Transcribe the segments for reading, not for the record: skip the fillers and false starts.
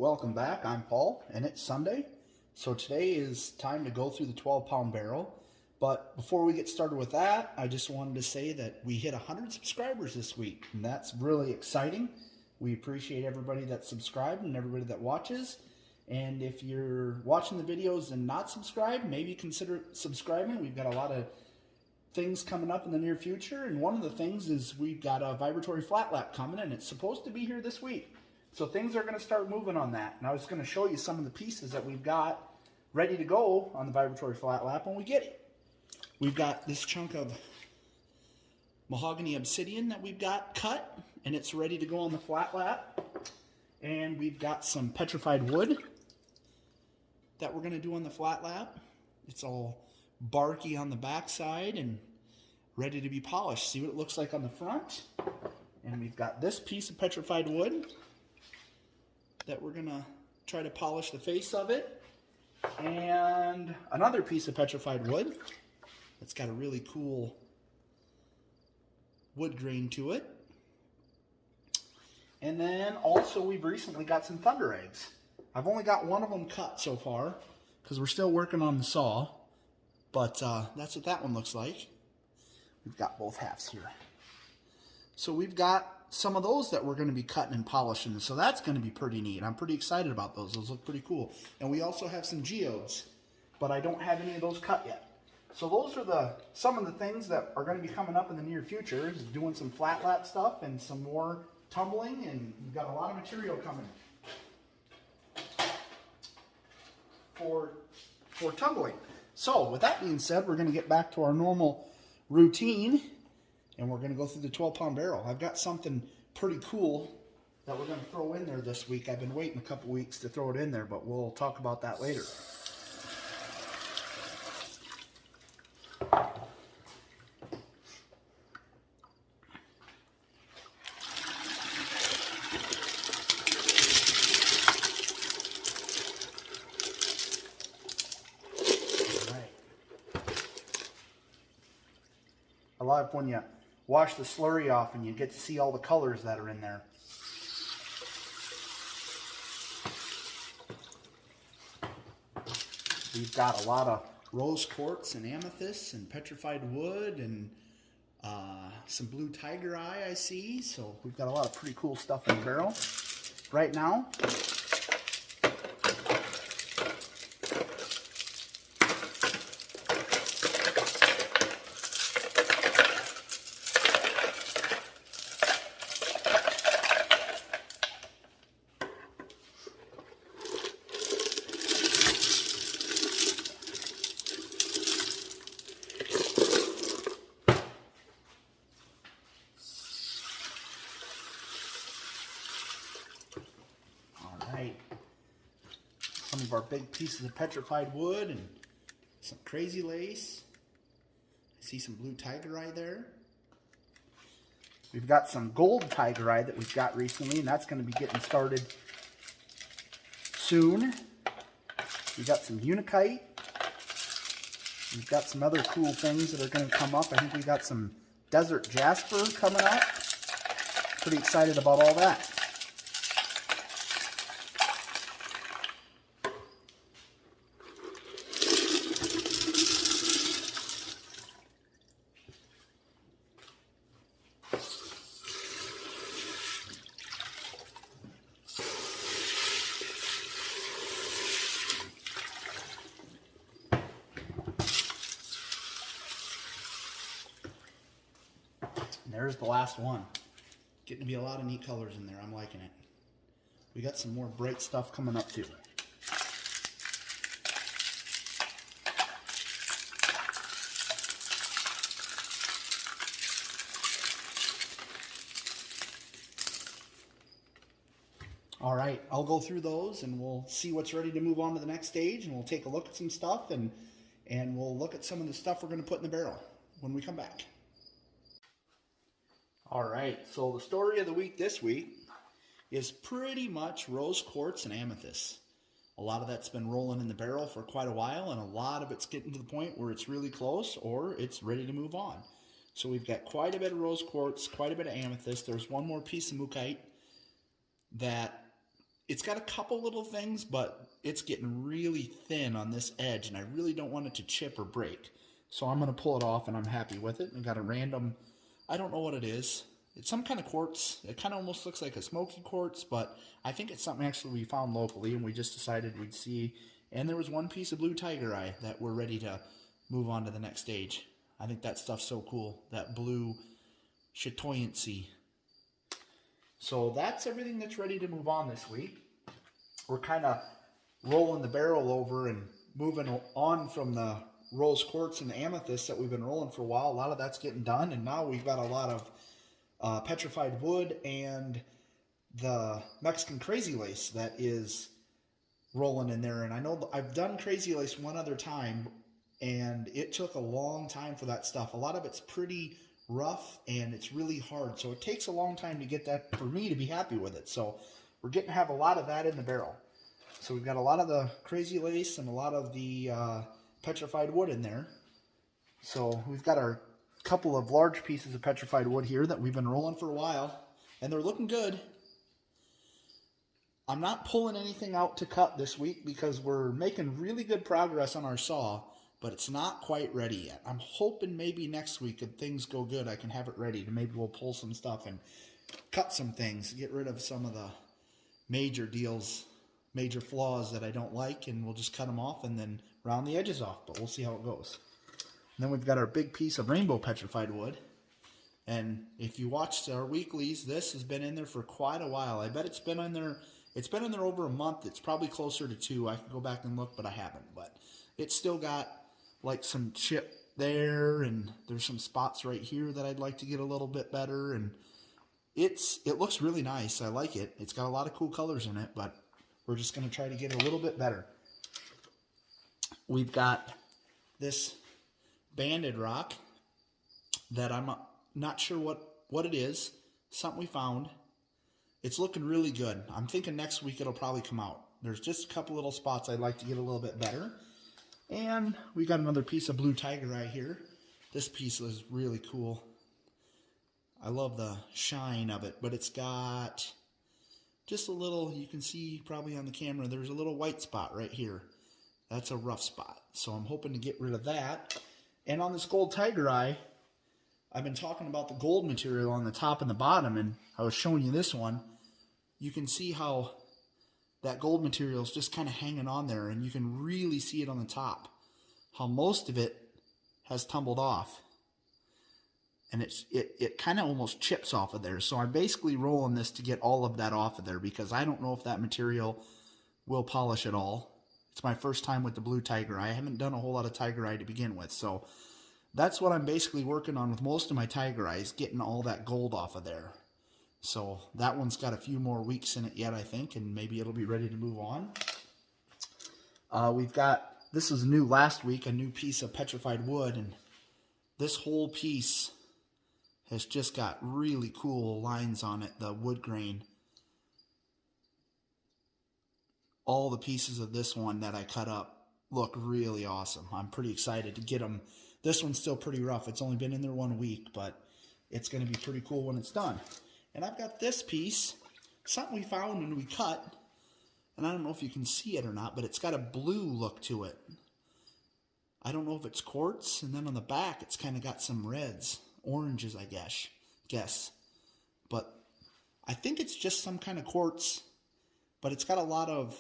Welcome back. I'm Paul, and it's Sunday. So today is time to go through the 12-pound barrel. But before we get started with that, I just wanted to say that we hit 100 subscribers this week, and that's really exciting. We appreciate everybody that's subscribed and everybody that watches. And if you're watching the videos and not subscribed, maybe consider subscribing. We've got a lot of things coming up in the near future, and one of the things is we've got a vibratory flat lap coming, and it's supposed to be here this week. So things are going to start moving on that. And I was going to show you some of the pieces that we've got ready to go on the vibratory flat lap when we get it. We've got this chunk of mahogany obsidian that we've got cut, and it's ready to go on the flat lap. And we've got some petrified wood that we're going to do on the flat lap. It's all barky on the back side and ready to be polished. See what it looks like on the front. And we've got this piece of petrified wood that we're going to try to polish the face of it. And another piece of petrified wood that's got a really cool wood grain to it. And then also we've recently got some thunder eggs. I've only got one of them cut so far because we're still working on the saw. But that's what that one looks like. We've got both halves here. So we've got some of those that we're going to be cutting and polishing. So that's going to be pretty neat. I'm pretty excited about those. Those look pretty cool. And we also have some geodes, but I don't have any of those cut yet. So those are some of the things that are going to be coming up in the near future. Is doing some flat lap stuff and some more tumbling, and we've got a lot of material coming for tumbling. So with that being said, we're going to get back to our normal routine, and we're going to go through the 12-pound barrel. I've got something pretty cool that we're going to throw in there this week. I've been waiting a couple weeks to throw it in there, but we'll talk about that later. I love when you wash the slurry off and you get to see all the colors that are in there. We've got a lot of rose quartz and amethyst and petrified wood and some blue tiger eye I see. So we've got a lot of pretty cool stuff in the barrel. Right now, some of our big pieces of petrified wood and some crazy lace. I see some blue tiger eye there. We've got some gold tiger eye that we've got recently, and that's going to be getting started soon. We've got some unikite. We've got some other cool things that are going to come up. I think we've got some desert jasper coming up. Pretty excited about all that. There's the last one. Getting to be a lot of neat colors in there. I'm liking it. We got some more bright stuff coming up too. All right, I'll go through those and we'll see what's ready to move on to the next stage, and we'll take a look at some stuff and we'll look at some of the stuff we're going to put in the barrel when we come back. All right, so the story of the week this week is pretty much rose quartz and amethyst. A lot of that's been rolling in the barrel for quite a while, and a lot of it's getting to the point where it's really close or it's ready to move on. So we've got quite a bit of rose quartz, quite a bit of amethyst. There's one more piece of mookaite that It's got a couple little things, but it's getting really thin on this edge, and I really don't want it to chip or break. So I'm going to pull it off, and I'm happy with it. I got a random, I don't know what it is. It's some kind of quartz. It kind of almost looks like a smoky quartz, but I think it's something actually we found locally, and we just decided we'd see. And there was one piece of blue tiger eye that we're ready to move on to the next stage. I think that stuff's so cool, that blue chatoyancy. So that's everything that's ready to move on this week. We're kind of rolling the barrel over and moving on from the rose quartz and amethyst that we've been rolling for a while. A lot of that's getting done, and now we've got a lot of petrified wood and the Mexican crazy lace that is rolling in there. And I know I've done crazy lace one other time, and it took a long time for that stuff. A lot of it's pretty rough and it's really hard, so it takes a long time to get that for me to be happy with it. So we're getting to have a lot of that in the barrel. So we've got a lot of the crazy lace and a lot of the petrified wood in there. So we've got our couple of large pieces of petrified wood here that we've been rolling for a while, and they're looking good. I'm not pulling anything out to cut this week because we're making really good progress on our saw, but it's not quite ready yet. I'm hoping maybe next week, if things go good, I can have it ready to maybe we'll pull some stuff and cut some things, get rid of some of the major deals, major flaws that I don't like, and we'll just cut them off and then round the edges off, but we'll see how it goes. And then we've got our big piece of rainbow petrified wood. And if you watched our weeklies, this has been in there for quite a while. I bet it's been in there over a month. It's probably closer to 2. I could go back and look, but I haven't. But it's still got like some chip there, and there's some spots right here that I'd like to get a little bit better. And it looks really nice. I like it. It's got a lot of cool colors in it, but we're just going to try to get a little bit better. We've got this banded rock that I'm not sure what it is. Something we found. It's looking really good. I'm thinking next week it'll probably come out. There's just a couple little spots I'd like to get a little bit better. And we got another piece of blue tiger eye here. This piece is really cool. I love the shine of it, but it's got just a little, you can see probably on the camera, there's a little white spot right here. That's a rough spot. So I'm hoping to get rid of that. And on this gold tiger eye, I've been talking about the gold material on the top and the bottom, and I was showing you this one. You can see how that gold material is just kind of hanging on there, and you can really see it on the top, how most of it has tumbled off, and it kind of almost chips off of there. So I'm basically rolling this to get all of that off of there, because I don't know if that material will polish at all. It's my first time with the blue tiger eye. I haven't done a whole lot of tiger eye to begin with, so that's what I'm basically working on with most of my tiger eyes, getting all that gold off of there. So that one's got a few more weeks in it yet, I think, and maybe it'll be ready to move on. We've got, this was new last week, a new piece of petrified wood, and this whole piece has just got really cool lines on it, the wood grain. All the pieces of this one that I cut up look really awesome. I'm pretty excited to get them. This one's still pretty rough. It's only been in there 1 week, but it's going to be pretty cool when it's done. And I've got this piece, something we found when we cut, and I don't know if you can see it or not, but it's got a blue look to it. I don't know if it's quartz, and then on the back it's kind of got some reds, oranges, I guess. But I think it's just some kind of quartz, but it's got a lot of,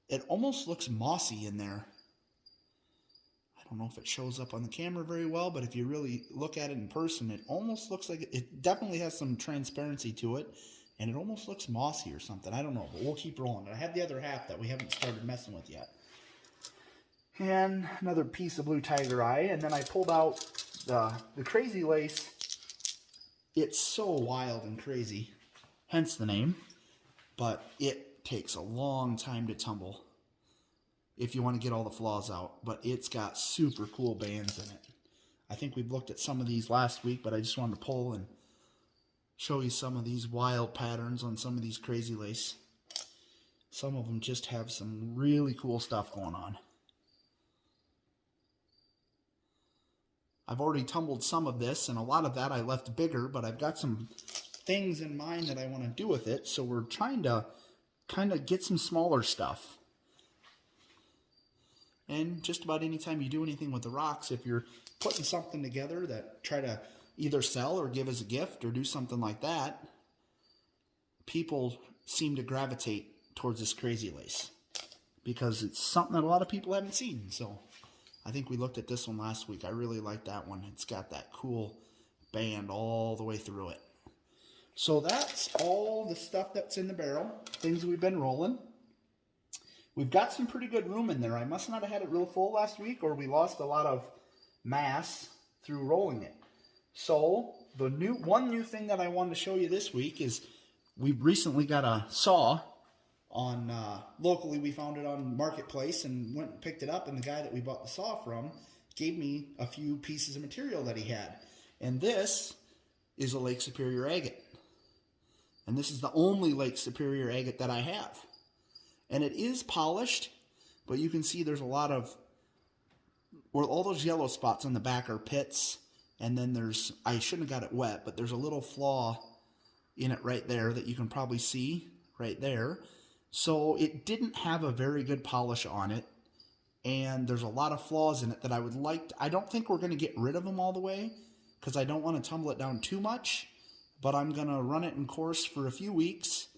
it almost looks mossy in there. I don't know if it shows up on the camera very well, but if you really look at it in person, it almost looks like it definitely has some transparency to it, and it almost looks mossy or something. I don't know, but we'll keep rolling. I have the other half that we haven't started messing with yet. And another piece of blue tiger eye, and then I pulled out the crazy lace. It's so wild and crazy, hence the name, but it takes a long time to tumble if you want to get all the flaws out, but it's got super cool bands in it. I think we've looked at some of these last week, but I just wanted to pull and show you some of these wild patterns on some of these crazy lace. Some of them just have some really cool stuff going on. I've already tumbled some of this, and a lot of that I left bigger, but I've got some things in mind that I want to do with it, so we're trying to kind of get some smaller stuff. And just about anytime you do anything with the rocks, if you're putting something together that try to either sell or give as a gift or do something like that, people seem to gravitate towards this crazy lace because it's something that a lot of people haven't seen. So I think we looked at this one last week. I really like that one. It's got that cool band all the way through it. So that's all the stuff that's in the barrel, things we've been rolling. We've got some pretty good room in there. I must not have had it real full last week, or we lost a lot of mass through rolling it. So the one new thing that I wanted to show you this week is we recently got a saw on locally. We found it on Marketplace and went and picked it up, and the guy that we bought the saw from gave me a few pieces of material that he had. And this is a Lake Superior agate. And this is the only Lake Superior agate that I have. And it is polished, but you can see there's a lot of, where all those yellow spots on the back are pits. And then there's, I shouldn't have got it wet, but there's a little flaw in it right there that you can probably see right there. So it didn't have a very good polish on it. And there's a lot of flaws in it that I would like to, I don't think we're going to get rid of them all the way because I don't want to tumble it down too much. But I'm going to run it in course for a few weeks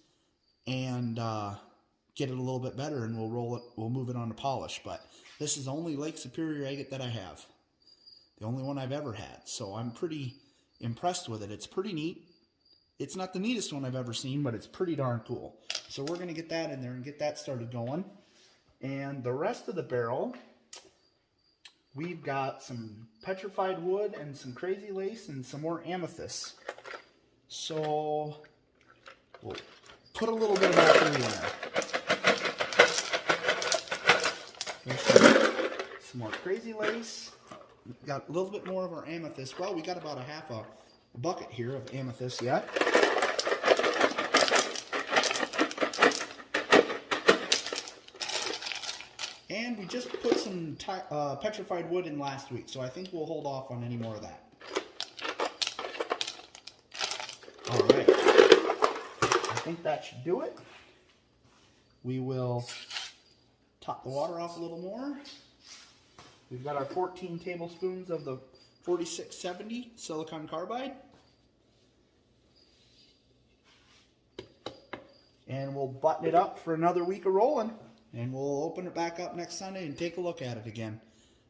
and get it a little bit better, and we'll roll it, we'll move it on to polish. But this is the only Lake Superior agate that I have. The only one I've ever had. So I'm pretty impressed with it. It's pretty neat. It's not the neatest one I've ever seen, but it's pretty darn cool. So we're going to get that in there and get that started going. And the rest of the barrel, we've got some petrified wood and some crazy lace and some more amethyst. So we'll put a little bit of that through in there. There's some more crazy lace. We've got a little bit more of our amethyst. Well, we got about a half a bucket here of amethyst yet. And we just put some petrified wood in last week, so I think we'll hold off on any more of that. All right. I think that should do it. We will top the water off a little more. We've got our 14 tablespoons of the 4670 silicon carbide. And we'll button it up for another week of rolling. And we'll open it back up next Sunday and take a look at it again.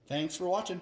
Thanks for watching.